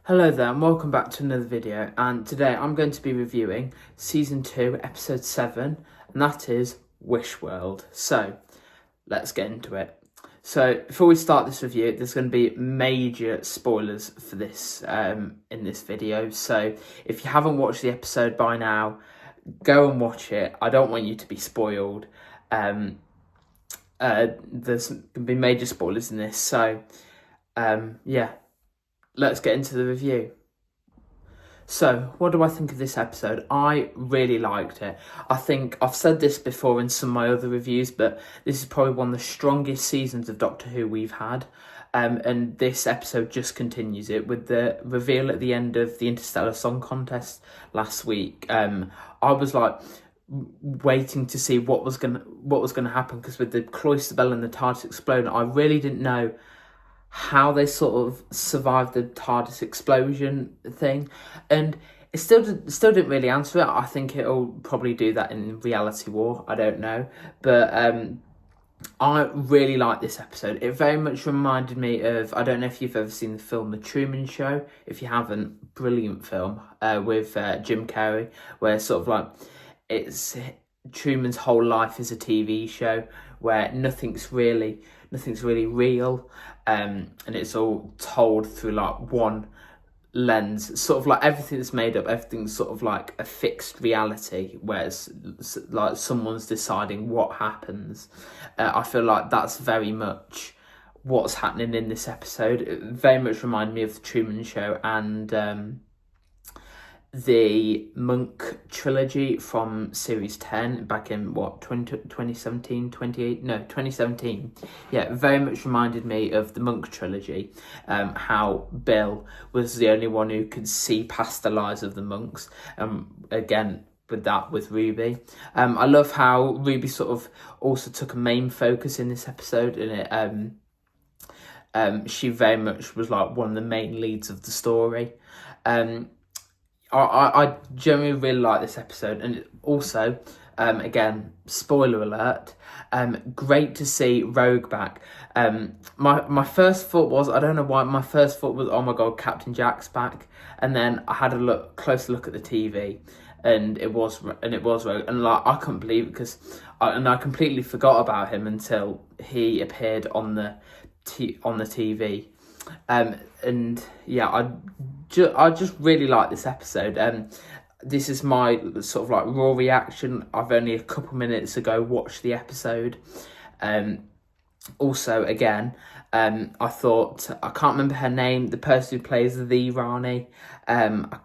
Hello there and welcome back to another video, and today I'm going to be reviewing Season 2 Episode 7, and that is Wish World. So let's get into it. So before we start this review, there's going to be major spoilers for this in this video. So if you haven't watched the episode by now, go and watch it. I don't want you to be spoiled. There's going to be major spoilers in this. So yeah. Let's get into the review. So, what do I think of this episode? I really liked it. I think I've said this before in some of my other reviews, but this is probably one of the strongest seasons of Doctor Who we've had. And this episode just continues it with the reveal at the end of the Interstellar Song Contest last week. I was like waiting to see what was gonna happen, because with the cloister bell and the TARDIS exploding, I really didn't know how they sort of survived the TARDIS explosion thing, and it still didn't really answer it. I think it'll probably do that in Reality War. I don't know, but I really like this episode. It very much reminded me of, I don't know if you've ever seen the film The Truman Show. If you haven't, brilliant film with Jim Carrey, where sort of like it's Truman's whole life is a TV show where nothing's really real, and it's all told through like one lens, sort of like everything's made up, everything's sort of like a fixed reality, whereas like someone's deciding what happens. I feel like that's very much what's happening in this episode. It very much reminded me of the Truman Show and the Monk trilogy from series 10 back in 2017. Yeah, it very much reminded me of the Monk trilogy, how Bill was the only one who could see past the lies of the monks, again with Ruby. I love how Ruby sort of also took a main focus in this episode, and she very much was like one of the main leads of the story. I generally really like this episode, and also, again, spoiler alert, great to see Rogue back. My first thought was, I don't know why, my first thought was, oh my god, Captain Jack's back, and then I had a close look at the TV, and it was Rogue, and like I couldn't believe it, because I completely forgot about him until he appeared on the TV. And yeah, I just really like this episode. This is my sort of like raw reaction. I've only a couple minutes ago watched the episode. Also, again, I thought, I can't remember her name, the person who plays the Rani. I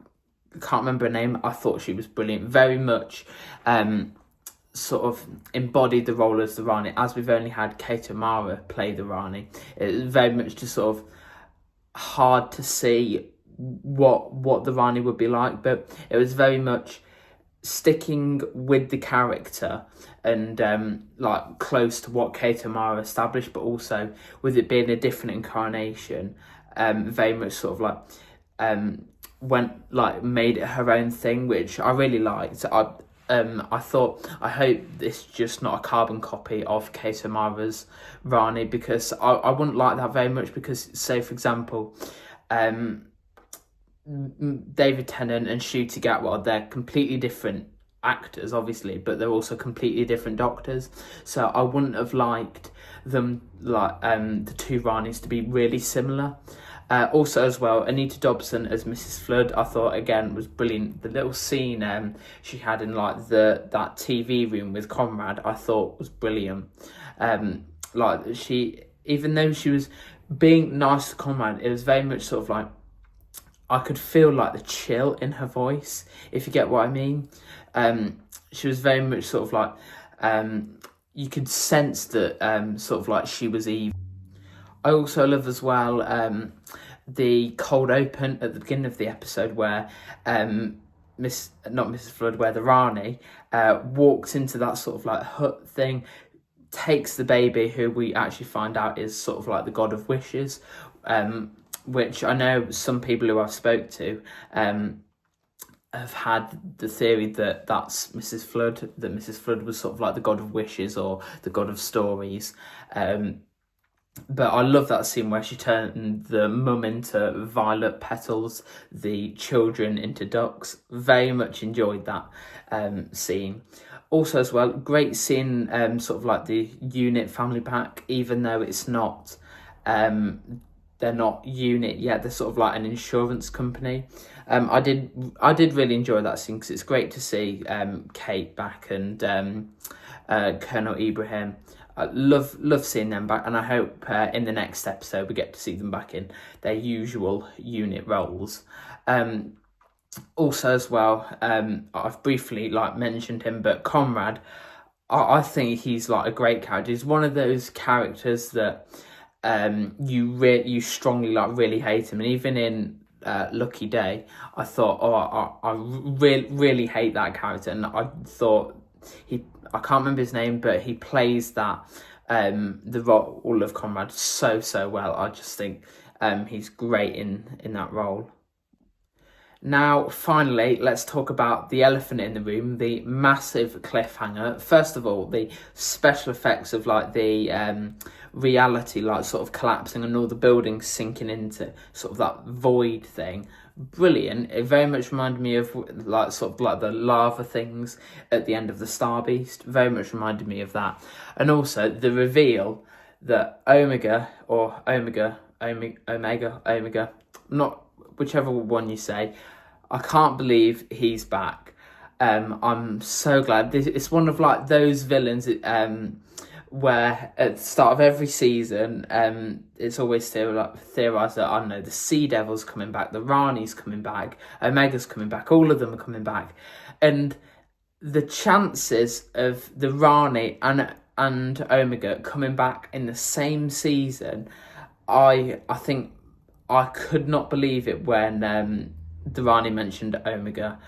can't remember her name. I thought she was brilliant. Very much sort of embodied the role as the Rani, as we've only had Kate O'Mara play the Rani. It was very much just sort of hard to see what the Rani would be like, but it was very much sticking with the character and like close to what Kate O'Mara established, but also with it being a different incarnation, very much sort of like made it her own thing, which I really liked. I thought, I hope this is just not a carbon copy of Kate O'Mara's Rani, because I wouldn't like that very much, because, say, for example, David Tennant and Ncuti Gatwa, they're completely different actors, obviously, but they're also completely different doctors. So I wouldn't have liked them, like, the two Ranis to be really similar. Also, as well, Anita Dobson as Mrs. Flood, I thought, again, was brilliant. The little scene she had in like that TV room with Conrad, I thought was brilliant. Like, she, even though she was being nice to Conrad, it was very much sort of like, I could feel like the chill in her voice, if you get what I mean. She was very much sort of like, you could sense that sort of like she was evil. I also love as well the cold open at the beginning of the episode, where not Mrs. Flood, where the Rani walks into that sort of like hut thing, takes the baby, who we actually find out is sort of like the god of wishes, which I know some people who I've spoke to have had the theory that that's Mrs. Flood, that Mrs. Flood was sort of like the god of wishes or the god of stories. But I love that scene where she turned the mum into violet petals, the children into ducks. Very much enjoyed that scene. Also as well, great seeing sort of like the unit family pack, even though it's not, they're not unit yet, they're sort of like an insurance company. I did really enjoy that scene because it's great to see Kate back and Colonel Ibrahim. I love seeing them back, and I hope in the next episode we get to see them back in their usual unit roles. Also as well, I've briefly mentioned him, but Conrad, I think he's like a great character. He's one of those characters that you strongly really hate him, and even in Lucky Day, I thought, I really hate that character, and I thought I can't remember his name, but he plays that the role of Conrad so well. I just think he's great in that role. Now, finally, let's talk about the elephant in the room, the massive cliffhanger. First of all, the special effects of the reality sort of collapsing and all the buildings sinking into sort of that void thing. Brilliant. It very much reminded me of the lava things at the end of the Star Beast. Very much reminded me of that. And also the reveal that Omega, not whichever one you say, I can't believe he's back. I'm so glad. It's one of those villains where at the start of every season, it's always theorised that, I don't know, the Sea Devil's coming back, the Rani's coming back, Omega's coming back, all of them are coming back. And the chances of the Rani and Omega coming back in the same season, I think I could not believe it when the Rani mentioned Omega.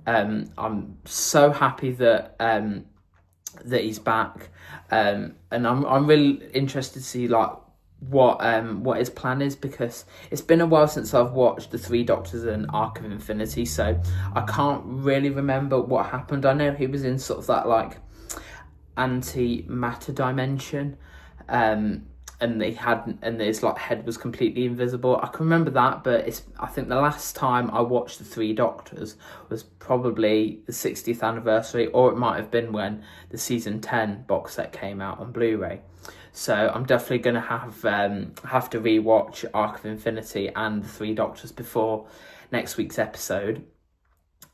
I'm so happy that that he's back, and I'm really interested to see what his plan is, because it's been a while since I've watched the Three Doctors and Arc of Infinity, so I can't really remember what happened. I know he was in sort of that anti-matter dimension, and his head was completely invisible. I can remember that, but I think the last time I watched the Three Doctors was probably the 60th anniversary, or it might have been when the season 10 box set came out on Blu-ray. So I'm definitely going to have to rewatch Arc of Infinity and the Three Doctors before next week's episode.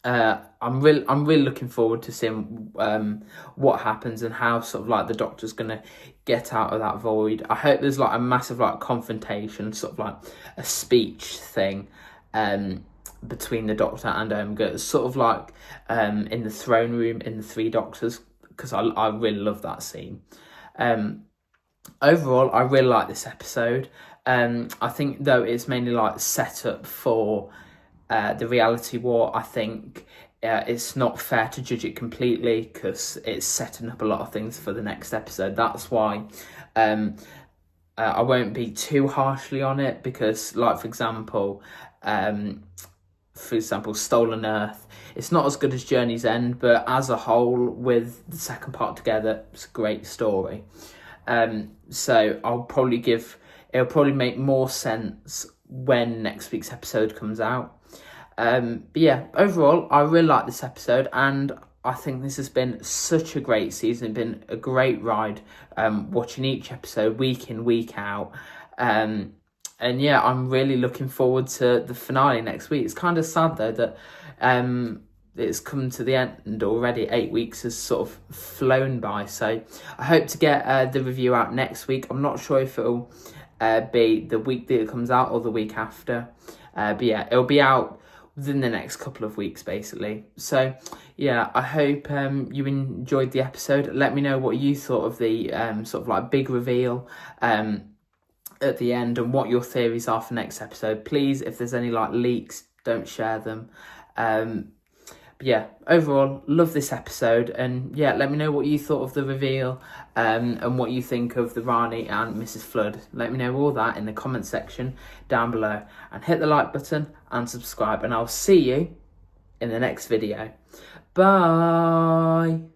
I'm really looking forward to seeing what happens and how sort of the Doctor's gonna get out of that void. I hope there's a massive confrontation, sort of a speech thing between the Doctor and Omega. It's sort of in the throne room in the Three Doctors, because I really love that scene. Overall, I really like this episode. I think though it's mainly set up for the reality war, I think it's not fair to judge it completely, because it's setting up a lot of things for the next episode. That's why I won't be too harshly on it, because for example, Stolen Earth, it's not as good as Journey's End, but as a whole, with the second part together, it's a great story. So it'll probably make more sense when next week's episode comes out. But yeah, overall, I really like this episode, and I think this has been such a great season. It's been a great ride, watching each episode week in, week out. And yeah, I'm really looking forward to the finale next week. It's kind of sad though that it's come to the end already. 8 weeks has sort of flown by, so I hope to get the review out next week. I'm not sure if it'll be the week that it comes out or the week after, but yeah, it'll be out within the next couple of weeks basically. So yeah, I hope you enjoyed the episode. Let me know what you thought of the sort of big reveal at the end, and what your theories are for next episode. Please, if there's any leaks, don't share them. But yeah, overall, love this episode, and yeah, let me know what you thought of the reveal, and what you think of the Rani and Mrs. Flood. Let me know all that in the comment section down below, and hit the like button and subscribe, and I'll see you in the next video. Bye!